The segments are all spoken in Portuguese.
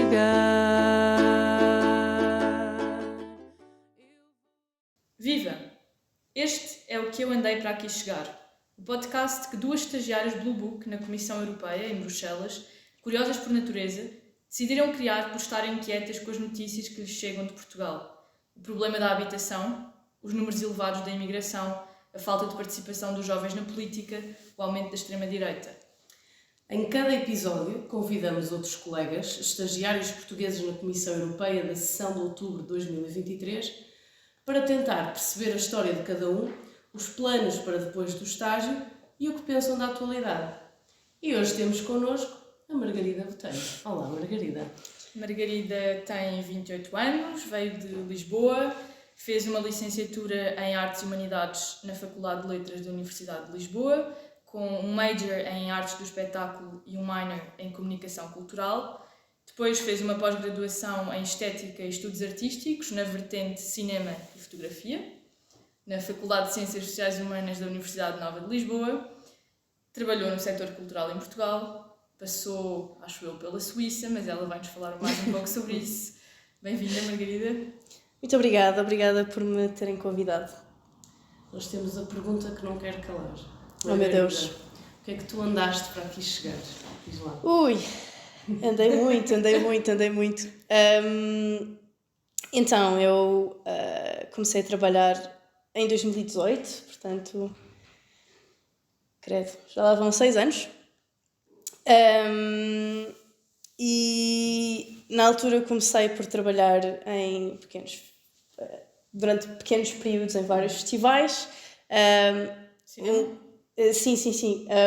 chegar. Viva! Este é o Que Eu Andei para Aqui Chegar, o podcast que duas estagiárias Blue Book na Comissão Europeia, em Bruxelas, curiosas por natureza, decidiram criar por estarem inquietas com as notícias que lhes chegam de Portugal. O problema da habitação, os números elevados da imigração, a falta de participação dos jovens na política, o aumento da extrema-direita. Em cada episódio, convidamos outros colegas, estagiários portugueses na Comissão Europeia da sessão de outubro de 2023, para tentar perceber a história de cada um, os planos para depois do estágio e o que pensam da atualidade. E hoje temos connosco a Margarida Botelho. Olá, Margarida. Margarida tem 28 anos, veio de Lisboa, fez uma licenciatura em Artes e Humanidades na Faculdade de Letras da Universidade de Lisboa, com um major em Artes do Espetáculo e um minor em Comunicação Cultural. Depois fez uma pós-graduação em Estética e Estudos Artísticos, na vertente Cinema e Fotografia, na Faculdade de Ciências Sociais e Humanas da Universidade Nova de Lisboa. Trabalhou no setor cultural em Portugal, passou, acho eu, pela Suíça, mas ela vai-nos falar mais um pouco sobre isso. Bem-vinda, Margarida. Muito obrigada por me terem convidado. Nós temos a pergunta que não quer calar. Oh, meu Deus. O que é que tu andaste para aqui chegar? Diz lá. Ui, andei muito. Então, eu comecei a trabalhar em 2018, portanto, credo, já lá vão 6 anos. E na altura comecei por trabalhar durante pequenos períodos em vários festivais. Sim.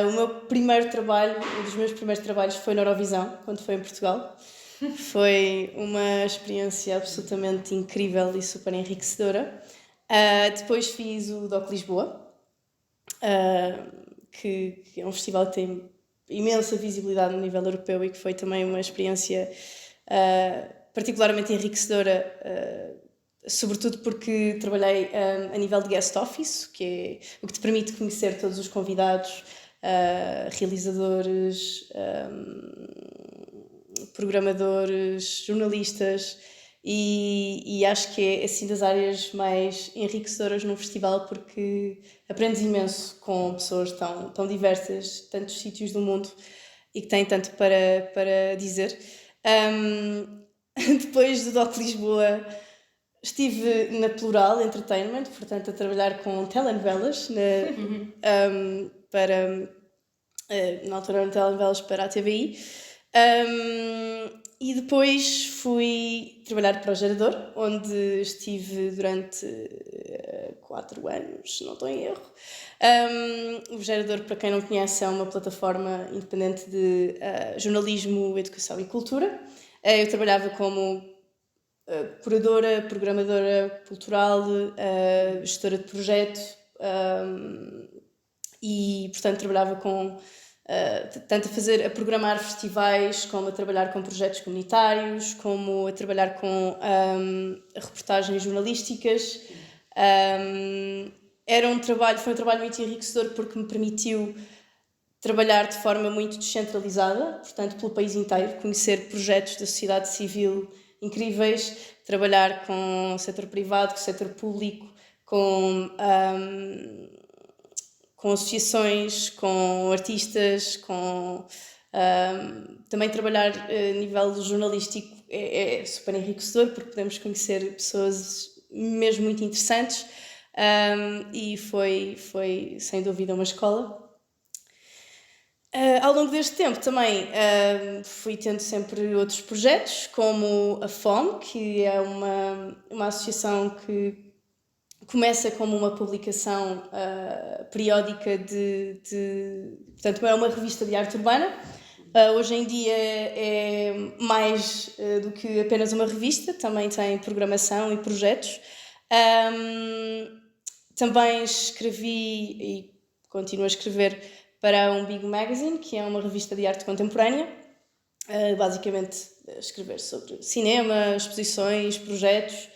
O meu primeiro trabalho, um dos meus primeiros trabalhos foi na Eurovisão, quando foi em Portugal. Foi uma experiência absolutamente incrível e super enriquecedora. Depois fiz o DOC Lisboa, que é um festival que tem imensa visibilidade no nível europeu e que foi também uma experiência particularmente enriquecedora, sobretudo porque trabalhei a nível de guest office, que é o que te permite conhecer todos os convidados, realizadores, programadores, jornalistas, e acho que é assim das áreas mais enriquecedoras no festival, porque aprendes imenso com pessoas tão diversas, de tantos sítios do mundo e que têm tanto para dizer. Depois do DOC Lisboa estive na Plural Entertainment, portanto a trabalhar com telenovelas, na altura eram telenovelas para a TVI. E depois fui trabalhar para o Gerador, onde estive durante 4 anos, se não estou em erro. O Gerador, para quem não conhece, é uma plataforma independente de jornalismo, educação e cultura. Eu trabalhava como curadora, programadora cultural, gestora de projeto, e portanto trabalhava com tanto a programar festivais, como a trabalhar com projetos comunitários, como a trabalhar com reportagens jornalísticas. Foi um trabalho muito enriquecedor porque me permitiu trabalhar de forma muito descentralizada, portanto pelo país inteiro, conhecer projetos da sociedade civil incríveis, trabalhar com o setor privado, com o setor público, com associações, com artistas, também trabalhar a nível jornalístico é super enriquecedor, porque podemos conhecer pessoas mesmo muito interessantes, e foi sem dúvida uma escola. Ao longo deste tempo também fui tendo sempre outros projetos, como a FOM, que é uma associação que começa como uma publicação periódica portanto, é uma revista de arte urbana. Hoje em dia é mais do que apenas uma revista, também tem programação e projetos. Também escrevi e continuo a escrever para um Big Magazine, que é uma revista de arte contemporânea, basicamente escrever sobre cinema, exposições, projetos.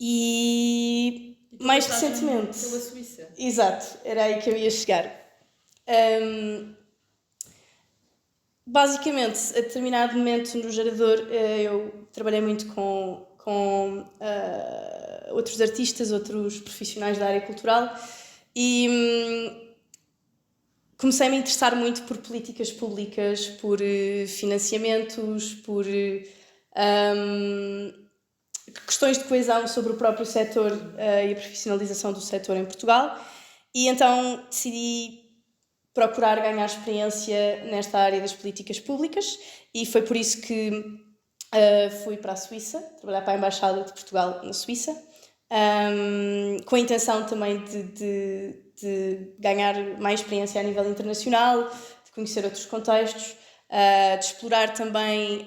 E mais recentemente... Pela Suíça. Exato, era aí que eu ia chegar. basicamente, a determinado momento no gerador, eu trabalhei muito com outros artistas, outros profissionais da área cultural e comecei a me interessar muito por políticas públicas, por financiamentos, por questões de coesão sobre o próprio setor e a profissionalização do setor em Portugal. E então decidi procurar ganhar experiência nesta área das políticas públicas e foi por isso que fui para a Suíça, trabalhar para a Embaixada de Portugal na Suíça, com a intenção também de ganhar mais experiência a nível internacional, de conhecer outros contextos, de explorar também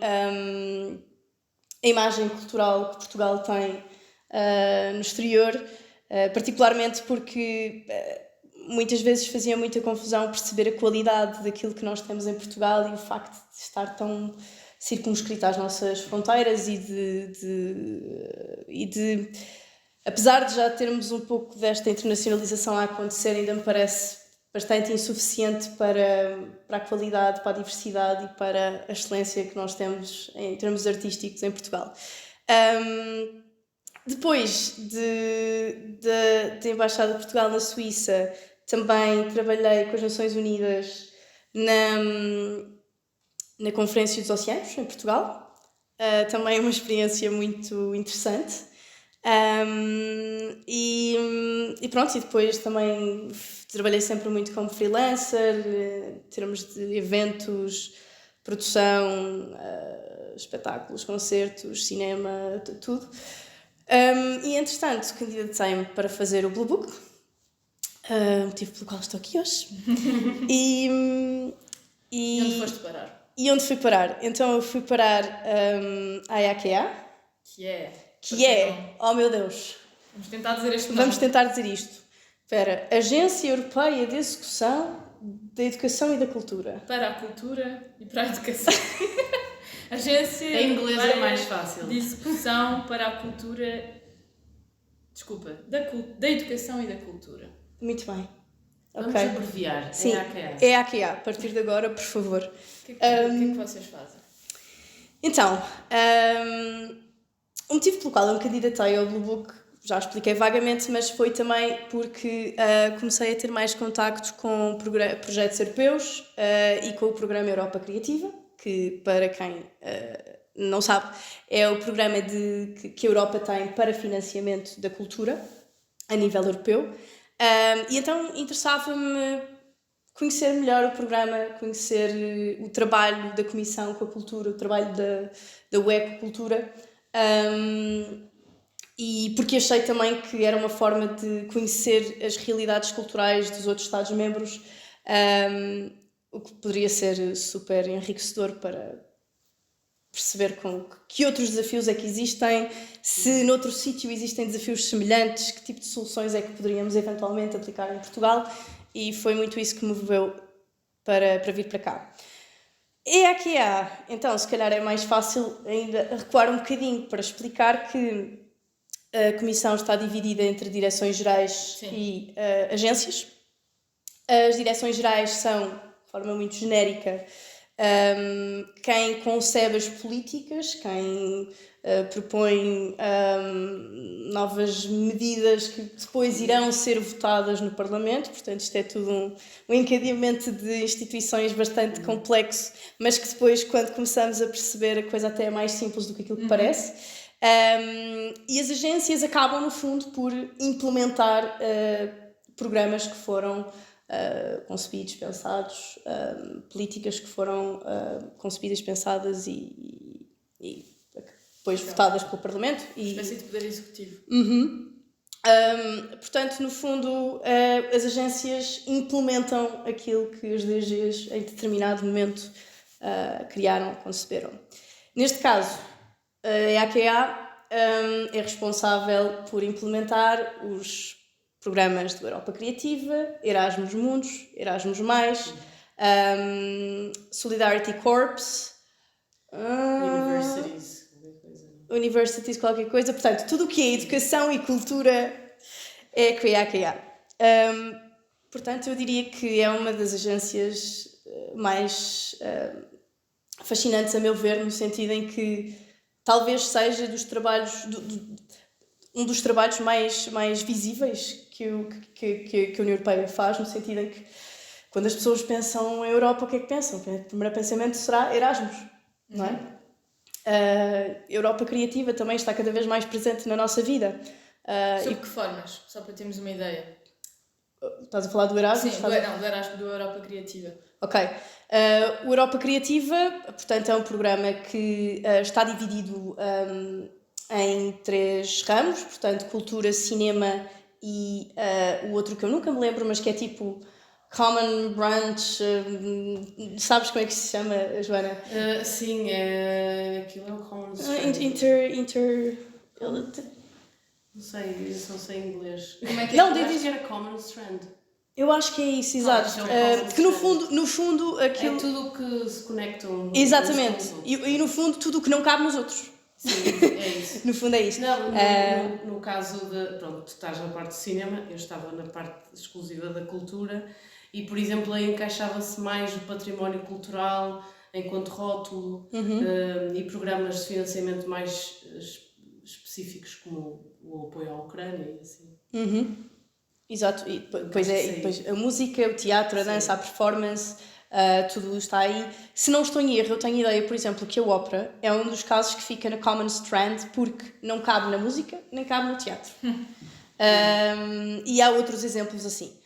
a imagem cultural que Portugal tem no exterior, particularmente porque muitas vezes fazia muita confusão perceber a qualidade daquilo que nós temos em Portugal e o facto de estar tão circunscrito às nossas fronteiras e de apesar de já termos um pouco desta internacionalização a acontecer, ainda me parece bastante insuficiente para a qualidade, para a diversidade e para a excelência que nós temos em termos artísticos em Portugal. Depois da Embaixada de Portugal na Suíça, também trabalhei com as Nações Unidas na Conferência dos Oceanos, em Portugal. Também é uma experiência muito interessante. E pronto, e depois também trabalhei sempre muito como freelancer, em termos de eventos, produção, espetáculos, concertos, cinema, tudo. E entretanto, candidatei-me para fazer o Blue Book, motivo pelo qual estou aqui hoje. E onde foste parar? E onde fui parar? Então eu fui parar à IAQA, que é, oh meu Deus, vamos tentar dizer este nome. Vamos tentar dizer isto. Espera, Agência Europeia de Execução da Educação e da Cultura. Para a cultura e para a educação. Agência Em inglês Europeia é mais fácil. de Execução para a cultura... Desculpa, da educação e da cultura. Muito bem. Vamos Ok. abreviar. Sim, é AQA. A partir de agora, por favor. O que é que vocês fazem? Então, o motivo pelo qual eu me candidatei ao Blue Book já expliquei vagamente, mas foi também porque comecei a ter mais contactos com projetos europeus e com o programa Europa Criativa, que, para quem não sabe, é o programa que a Europa tem para financiamento da cultura a nível europeu. E então interessava-me conhecer melhor o programa, conhecer o trabalho da Comissão com a Cultura, o trabalho da UE com a Cultura. E porque achei também que era uma forma de conhecer as realidades culturais dos outros Estados-membros, o que poderia ser super enriquecedor para perceber que outros desafios é que existem, se noutro sítio existem desafios semelhantes, que tipo de soluções é que poderíamos eventualmente aplicar em Portugal, e foi muito isso que me moveu para vir para cá. E aqui então se calhar é mais fácil ainda recuar um bocadinho para explicar que a Comissão está dividida entre direções gerais e agências. As direções gerais são, de forma muito genérica, quem concebe as políticas, quem propõe novas medidas que depois irão ser votadas no Parlamento. Portanto, isto é tudo um encadeamento de instituições bastante complexo, mas que depois, quando começamos a perceber, a coisa até é mais simples do que aquilo que parece. E as agências acabam, no fundo, por implementar programas que foram concebidos, pensados, políticas que foram concebidas, pensadas e depois votadas pelo Parlamento. Uma espécie de poder executivo. Portanto, no fundo, as agências implementam aquilo que as DGs, em determinado momento, criaram, conceberam. Neste caso, a AQA é responsável por implementar os programas do Europa Criativa, Erasmus Mundus, Erasmus+, Solidarity Corps, Universities, qualquer coisa. Portanto, tudo o que é educação e cultura é com a AQA. Portanto, eu diria que é uma das agências mais fascinantes, a meu ver, no sentido em que talvez seja um dos trabalhos mais visíveis que a União Europeia faz, no sentido em que, quando as pessoas pensam em Europa, o que é que pensam? O primeiro pensamento será Erasmus, não é? A Europa criativa também está cada vez mais presente na nossa vida. Sob que formas? Só para termos uma ideia. Estás a falar do Erasmus? Sim, do Erasmus, do Europa Criativa. Ok. O Europa Criativa, portanto, é um programa que está dividido em 3 ramos, portanto, cultura, cinema e o outro que eu nunca me lembro, mas que é tipo Common Brunch, sabes como é que se chama, Joana? Sim, aquilo é o Common Não sei, eu só sei inglês. Como é que é? Não, Acho que era Common Strand. eu acho que é isso, exato. Porque no fundo aquilo... É tudo o que se conectam. Exatamente. E no fundo tudo o que não cabe nos outros. Sim, é isso. No fundo é isso. Não, no caso de... Pronto, tu estás na parte de cinema, eu estava na parte exclusiva da cultura e, por exemplo, aí encaixava-se mais o património cultural enquanto rótulo e programas de financiamento mais específicos, como o apoio à Ucrânia e assim. Exato, e depois a música, o teatro, a dança, a performance, tudo está aí. Se não estou em erro, eu tenho ideia, por exemplo, que a ópera é um dos casos que fica na Common Strand porque não cabe na música, nem cabe no teatro. E há outros exemplos assim.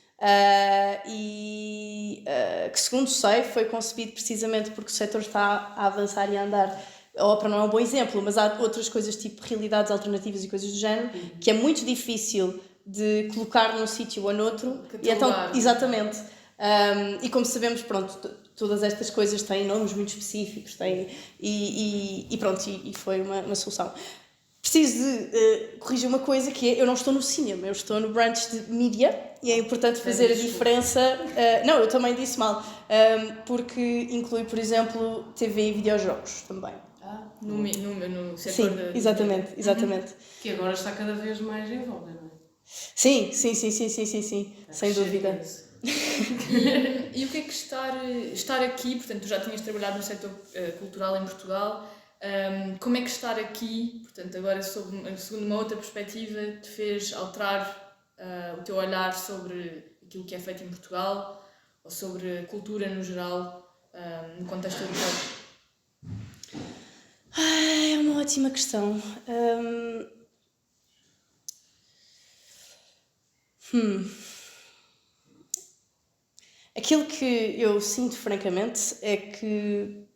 Que, segundo sei, foi concebido precisamente porque o setor está a avançar e a andar. A ópera não é um bom exemplo, mas há outras coisas tipo realidades alternativas e coisas do género que é muito difícil de colocar num sítio ou noutro. E então, exatamente. E como sabemos, pronto, todas estas coisas têm nomes muito específicos, e foi uma solução. Preciso de corrigir uma coisa, que é, eu não estou no cinema, eu estou no branch de mídia, e é importante fazer a diferença. Não, eu também disse mal, porque inclui, por exemplo, TV e videojogos também. No setor Sim, exatamente. Que agora está cada vez mais em voga, não é? Sim, sem dúvida. E o que é que estar aqui, portanto, tu já tinhas trabalhado no setor cultural em Portugal, como é que estar aqui, portanto, agora segundo uma outra perspectiva, te fez alterar o teu olhar sobre aquilo que é feito em Portugal ou sobre a cultura no geral, no contexto europeu? É uma ótima questão. Aquilo que eu sinto, francamente, é que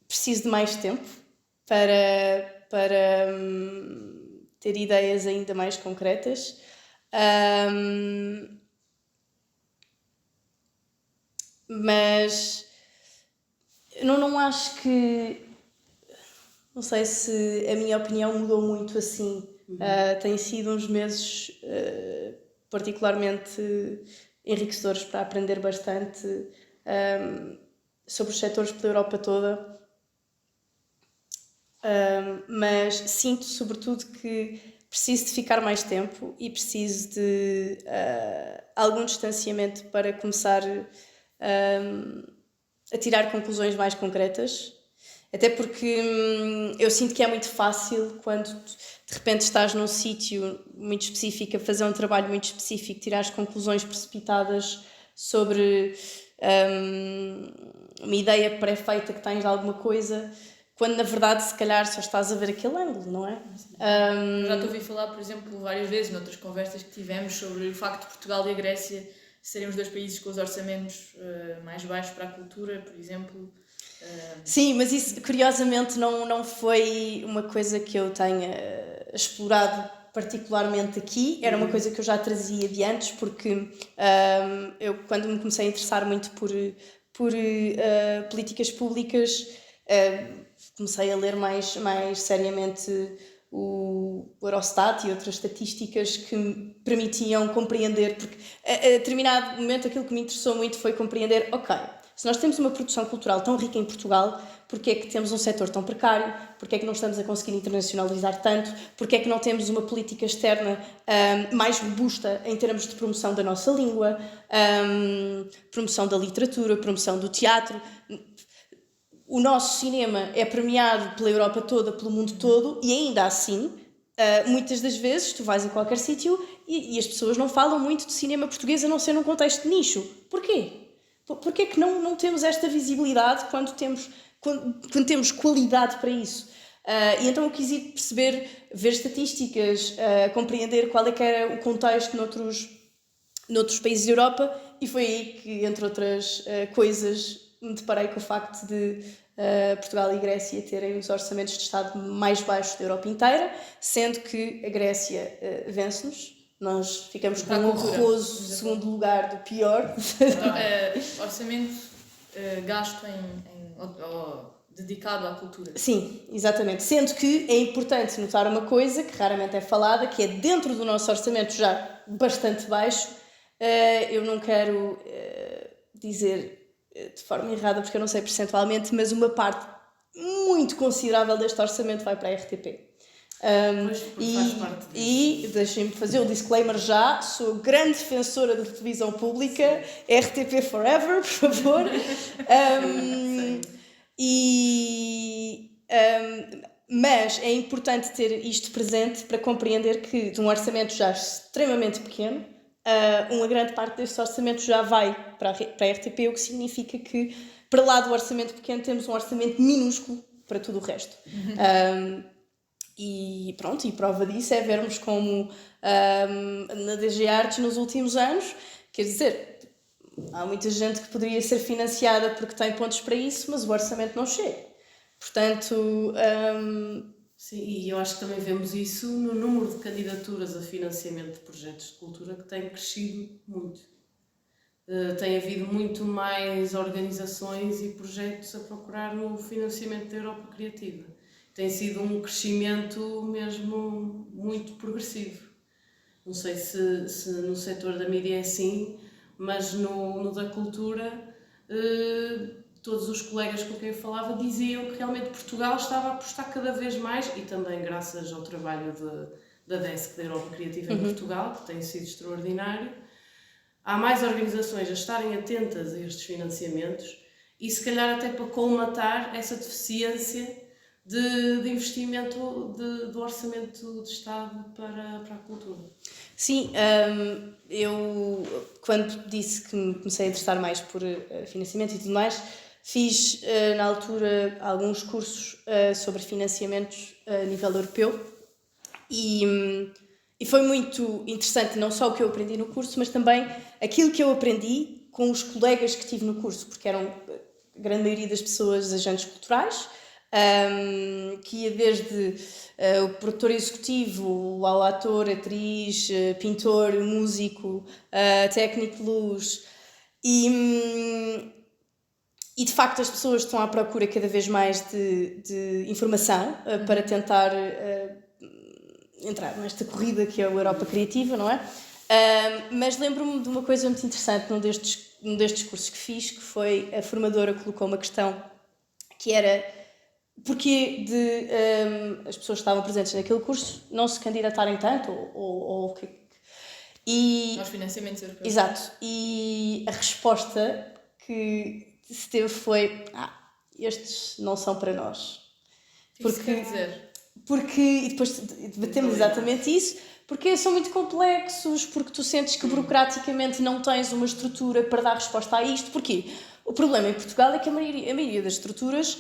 preciso de mais tempo para ter ideias ainda mais concretas. Mas eu não acho que... Não sei se a minha opinião mudou muito assim. Tem sido uns meses particularmente enriquecedores para aprender bastante sobre os setores pela Europa toda. Mas sinto sobretudo que preciso de ficar mais tempo e preciso de algum distanciamento para começar a tirar conclusões mais concretas. Até porque eu sinto que é muito fácil quando de repente estás num sítio muito específico, a fazer um trabalho muito específico, tirar as conclusões precipitadas sobre uma ideia pré-feita que tens de alguma coisa, quando na verdade se calhar só estás a ver aquele ângulo, não é? Já te ouvi falar, por exemplo, várias vezes noutras conversas que tivemos sobre o facto de Portugal e a Grécia serem os 2 países com os orçamentos mais baixos para a cultura, por exemplo. Sim, mas isso curiosamente não foi uma coisa que eu tenha explorado particularmente aqui, era uma coisa que eu já trazia de antes, porque eu, quando me comecei a interessar muito por políticas públicas, comecei a ler mais seriamente o Eurostat e outras estatísticas que me permitiam compreender, porque a determinado momento aquilo que me interessou muito foi compreender, ok, se nós temos uma produção cultural tão rica em Portugal, porque é que temos um setor tão precário? Porque é que não estamos a conseguir internacionalizar tanto? Porque é que não temos uma política externa mais robusta em termos de promoção da nossa língua, promoção da literatura, promoção do teatro? o nosso cinema é premiado pela Europa toda, pelo mundo todo, e ainda assim, muitas das vezes, tu vais a qualquer sítio e as pessoas não falam muito de cinema português, a não ser num contexto de nicho. Porquê? Porquê que não temos esta visibilidade quando temos qualidade para isso? E então eu quis ir perceber, ver estatísticas, compreender qual é que era o contexto noutros países da Europa, e foi aí que, entre outras coisas, me deparei com o facto de Portugal e Grécia terem os orçamentos de Estado mais baixos da Europa inteira, sendo que a Grécia vence-nos. Nós ficamos com um honroso segundo lugar do pior. Orçamento gasto dedicado à cultura. Sim, exatamente. Sendo que é importante notar uma coisa que raramente é falada, que é dentro do nosso orçamento já bastante baixo. Eu não quero dizer de forma errada, porque eu não sei percentualmente, mas uma parte muito considerável deste orçamento vai para a RTP. E deixem-me fazer o disclaimer já, sou grande defensora da televisão pública, RTP Forever, por favor. Mas é importante ter isto presente para compreender que de um orçamento já extremamente pequeno, uma grande parte deste orçamento já vai para a RTP, o que significa que, para lá do orçamento pequeno, temos um orçamento minúsculo para tudo o resto. E pronto, e prova disso é vermos como na DG Artes nos últimos anos, quer dizer, há muita gente que poderia ser financiada porque tem pontos para isso, mas o orçamento não chega. Portanto... Sim, e eu acho que também vemos isso no número de candidaturas a financiamento de projetos de cultura, que tem crescido muito. Tem havido muito mais organizações e projetos a procurar o financiamento da Europa Criativa. Tem sido um crescimento mesmo muito progressivo. Não sei se no setor da mídia é assim, mas no da cultura, todos os colegas com quem eu falava diziam que realmente Portugal estava a apostar cada vez mais, e também graças ao trabalho da DESC, da Europa Criativa em Portugal, que tem sido extraordinário. Há mais organizações a estarem atentas a estes financiamentos e se calhar até para colmatar essa deficiência de investimento do orçamento de Estado para a cultura. Sim, eu quando disse que me comecei a interessar mais por financiamento e tudo mais, fiz na altura alguns cursos sobre financiamentos a nível europeu e foi muito interessante não só o que eu aprendi no curso, mas também aquilo que eu aprendi com os colegas que tive no curso, porque eram a grande maioria das pessoas agentes culturais, que ia desde o produtor executivo ao ator, atriz, pintor, músico, técnico de luz e de facto as pessoas estão à procura cada vez mais de informação para tentar entrar nesta corrida que é a Europa Criativa, não é? Mas lembro-me de uma coisa muito interessante num destes cursos que fiz, que foi a formadora colocou uma questão que era porque as pessoas que estavam presentes naquele curso não se candidatarem tanto ou aos financiamentos europeus. Exato. E a resposta que se teve foi estes não são para nós. Porque quer dizer? E depois debatemos exatamente isso, porque são muito complexos, porque tu sentes que burocraticamente não tens uma estrutura para dar resposta a isto. Porquê? O problema em Portugal é que a maioria das estruturas,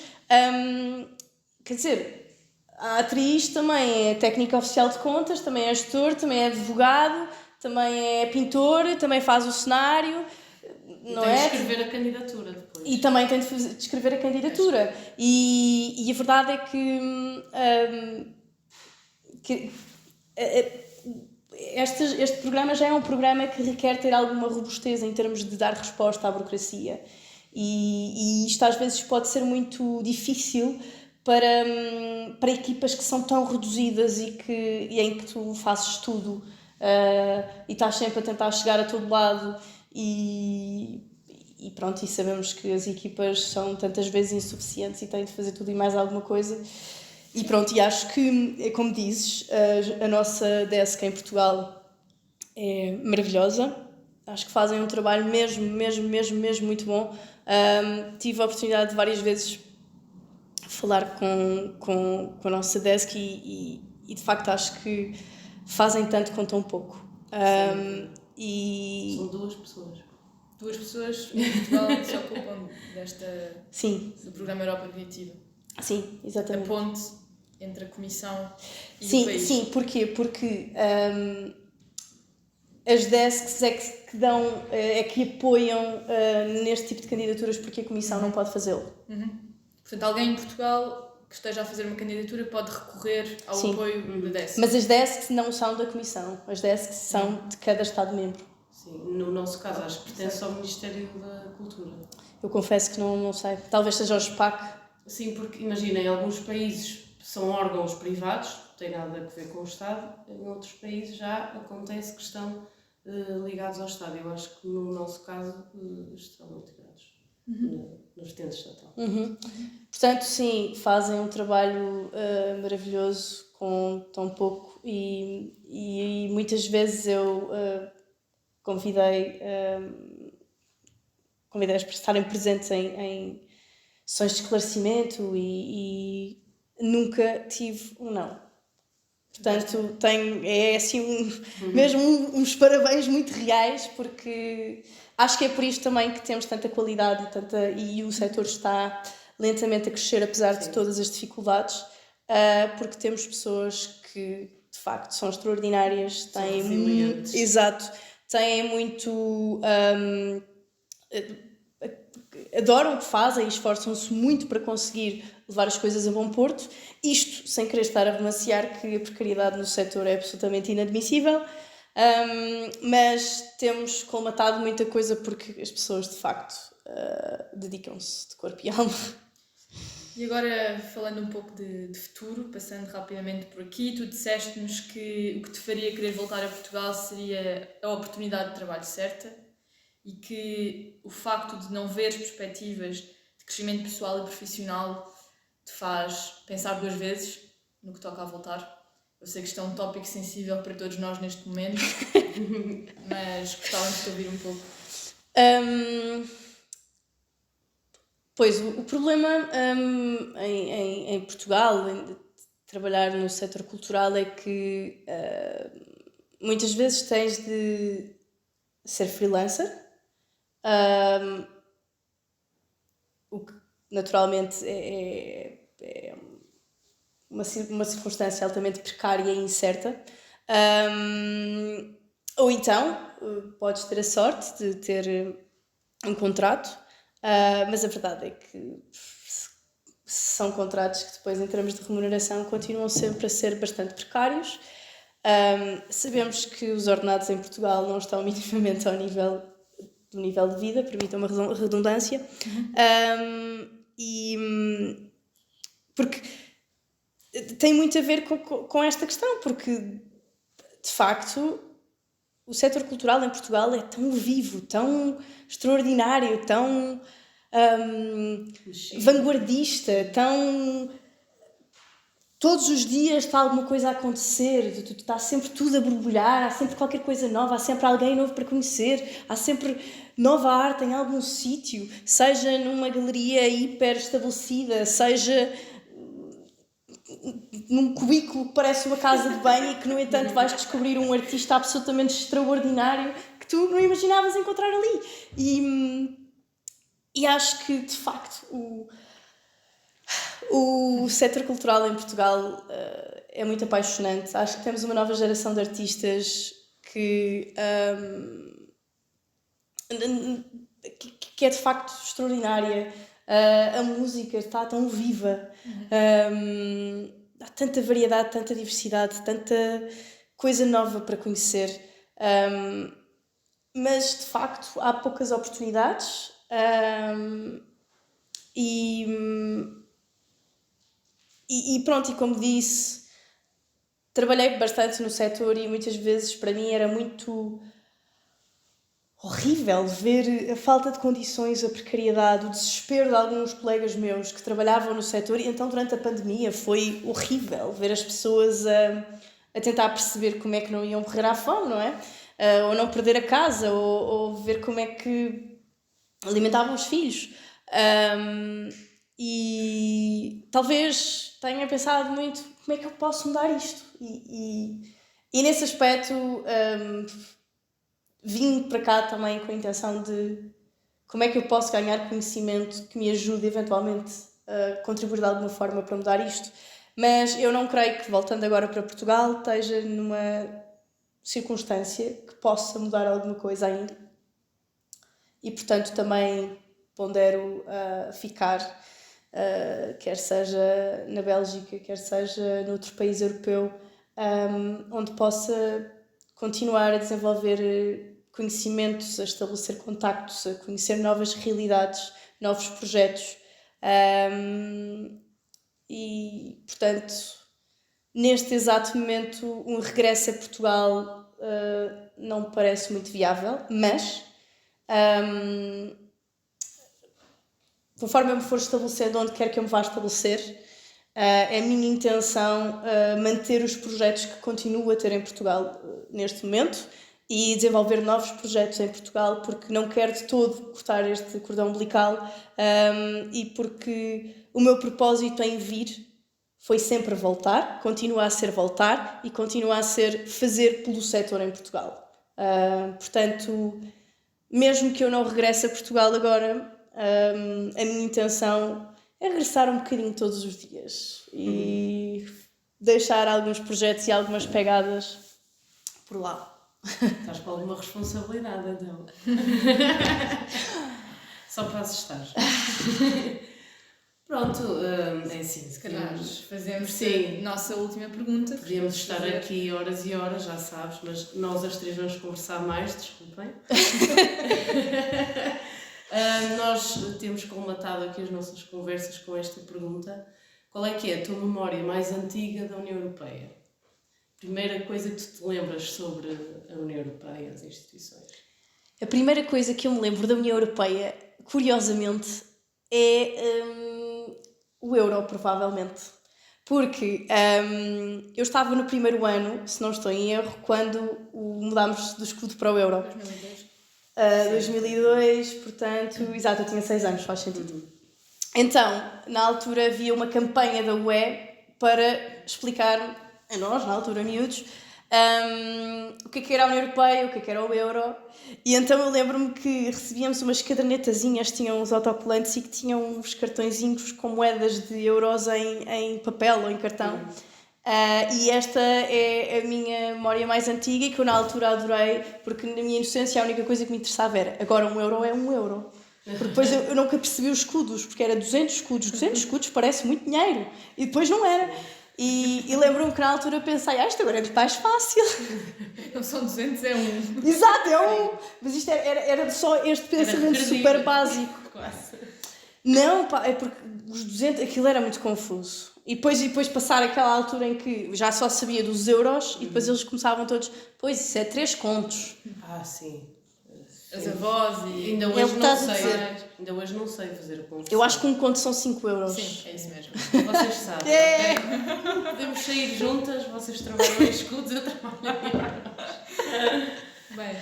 quer dizer, a atriz também é técnica oficial de contas, também é gestor, também é advogado, também é pintor, também faz o cenário, não é? Tem de escrever a candidatura depois. E também tem de escrever a candidatura. E a verdade é que este programa já é um programa que requer ter alguma robustez em termos de dar resposta à burocracia. E isto às vezes pode ser muito difícil para equipas que são tão reduzidas e em que tu fazes tudo e estás sempre a tentar chegar a todo lado e pronto, e sabemos que as equipas são tantas vezes insuficientes e têm de fazer tudo e mais alguma coisa. E pronto, e acho que, como dizes, a nossa DESC em Portugal é maravilhosa. Acho que fazem um trabalho mesmo muito bom. Tive a oportunidade de várias vezes falar com a nossa desk e de facto acho que fazem tanto com tão pouco. São duas pessoas. Duas pessoas em Portugal que se ocupam Sim. do Programa Europa Criativa. Sim, A exatamente. ponte entre a Comissão e Sim, o país. sim, porquê? Porque as desks que dão, que apoiam neste tipo de candidaturas porque a Comissão não pode fazê-lo. Portanto, alguém em Portugal que esteja a fazer uma candidatura pode recorrer ao apoio da desk. Mas as desks não são da Comissão, as desks são de cada Estado-membro. Sim, no nosso caso acho que pertence ao Ministério da Cultura. Eu confesso que não sei, talvez seja o SPAC. Sim, porque imagina, em alguns países são órgãos privados, não tem nada a ver com o Estado, em outros países já acontece que estão ligados ao Estado. Eu acho que no nosso caso estão integrados na vertente estatal. Portanto, sim, fazem um trabalho maravilhoso com tão pouco e muitas vezes eu convidei-as para estarem presentes em sessões de esclarecimento e nunca tive um não. Portanto, é assim mesmo uns parabéns muito reais, porque acho que é por isto também que temos tanta qualidade e o setor está lentamente a crescer, apesar de todas as dificuldades, porque temos pessoas que de facto são extraordinárias, têm muito adoram o que fazem e esforçam-se muito para conseguir levar as coisas a bom porto. Isto sem querer estar a denunciar que a precariedade no setor é absolutamente inadmissível, mas temos colmatado muita coisa porque as pessoas de facto dedicam-se de corpo e alma. E agora, falando um pouco de futuro, passando rapidamente por aqui, tu disseste-nos que o que te faria querer voltar a Portugal seria a oportunidade de trabalho certa e que o facto de não ver perspectivas de crescimento pessoal e profissional te faz pensar duas vezes no que toca a voltar. Eu sei que isto é um tópico sensível para todos nós neste momento, mas gostávamos de te ouvir um pouco. Pois, o problema em Portugal, de trabalhar no setor cultural, é que muitas vezes tens de ser freelancer, o que naturalmente é uma circunstância altamente precária e incerta. Ou então, podes ter a sorte de ter um contrato, mas a verdade é que são contratos que depois, em termos de remuneração, continuam sempre a ser bastante precários. Sabemos que os ordenados em Portugal não estão minimamente ao nível do nível de vida, permitam uma redundância, porque tem muito a ver com esta questão, porque de facto o setor cultural em Portugal é tão vivo, tão extraordinário, tão vanguardista, tão... Todos os dias está alguma coisa a acontecer, está sempre tudo a borbulhar, há sempre qualquer coisa nova, há sempre alguém novo para conhecer, há sempre nova arte em algum sítio, seja numa galeria hiper estabelecida, seja num cubículo que parece uma casa de banho e que, no entanto, vais descobrir um artista absolutamente extraordinário que tu não imaginavas encontrar ali. E acho que, de facto, o setor cultural em Portugal é muito apaixonante. Acho que temos uma nova geração de artistas que é de facto extraordinária. A música está tão viva, há tanta variedade, tanta diversidade, tanta coisa nova para conhecer, mas de facto há poucas oportunidades. E pronto, e como disse, trabalhei bastante no setor e muitas vezes para mim era muito horrível ver a falta de condições, a precariedade, o desespero de alguns colegas meus que trabalhavam no setor. E então durante a pandemia foi horrível ver as pessoas a tentar perceber como é que não iam morrer à fome, não é? Ou não perder a casa, ou ver como é que alimentavam os filhos. E talvez tenha pensado muito como é que eu posso mudar isto. E nesse aspecto vim para cá também com a intenção de como é que eu posso ganhar conhecimento que me ajude eventualmente a contribuir de alguma forma para mudar isto. Mas eu não creio que, voltando agora para Portugal, esteja numa circunstância que possa mudar alguma coisa ainda. E, portanto, também pondero ficar, quer seja na Bélgica, quer seja noutro país europeu, onde possa continuar a desenvolver conhecimentos, a estabelecer contactos, a conhecer novas realidades, novos projetos. E, portanto, neste exato momento, um regresso a Portugal não me parece muito viável, mas conforme eu me for estabelecendo onde quer que eu me vá estabelecer, é a minha intenção manter os projetos que continuo a ter em Portugal neste momento e desenvolver novos projetos em Portugal, porque não quero de todo cortar este cordão umbilical e porque o meu propósito em vir foi sempre voltar, continua a ser voltar e continua a ser fazer pelo setor em Portugal. Portanto, mesmo que eu não regresse a Portugal agora, a minha intenção é regressar um bocadinho todos os dias e deixar alguns projetos e algumas pegadas por lá. Estás com alguma responsabilidade, então. Só para assustar. Pronto, é assim, se calhar fazemos a nossa última pergunta. Podíamos estar aqui horas e horas, já sabes, mas nós as três vamos conversar mais, desculpem. Nós temos colmatado aqui as nossas conversas com esta pergunta. Qual é que é a tua memória mais antiga da União Europeia? Primeira coisa que tu te lembras sobre a União Europeia, as instituições? A primeira coisa que eu me lembro da União Europeia, curiosamente, é o euro, provavelmente. Porque eu estava no primeiro ano, se não estou em erro, quando mudámos do escudo para o euro. 2002, portanto, exato, eu tinha 6 anos, faz sentido. Então, na altura havia uma campanha da UE para explicar a nós, na altura miúdos, o que era a União Europeia, o que era o euro. E então eu lembro-me que recebíamos umas cadernetazinhas, tinham uns autocolantes e que tinham uns cartõezinhos com moedas de euros em papel ou em cartão. E esta é a minha memória mais antiga e que eu na altura adorei, porque na minha inocência a única coisa que me interessava era agora um euro é um euro. Porque depois eu nunca percebi os escudos, porque era 200 escudos. 200 escudos parece muito dinheiro. E depois não era. E lembro-me que na altura pensei, isto agora é muito mais fácil. Não são 200, é um. Exato, é um. Mas isto era só este pensamento super básico. Quase. Não, pá, é porque os 200, aquilo era muito confuso. E depois passar aquela altura em que já só sabia dos euros e depois eles começavam todos, pois isso é 3 contos. Sim. As avós e... Ainda hoje não sei. Ainda hoje não sei fazer a conversão. Eu acho que um conto são 5 euros. Sim, é isso mesmo. Vocês sabem. É. Okay? Podemos sair juntas, vocês trabalham em escudos, eu trabalho em euros. Bem,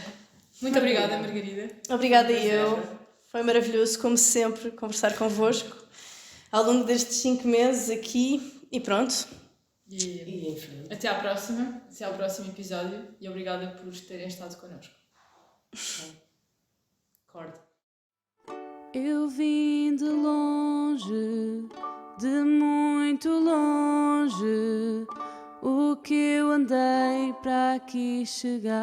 muito obrigada, Margarida. Obrigada eu. Foi maravilhoso, como sempre, conversar convosco ao longo destes 5 meses aqui e pronto. E enfim. Até à próxima, até ao próximo episódio e obrigada por terem estado connosco. Corta. Eu vim de longe, de muito longe, o que eu andei para aqui chegar.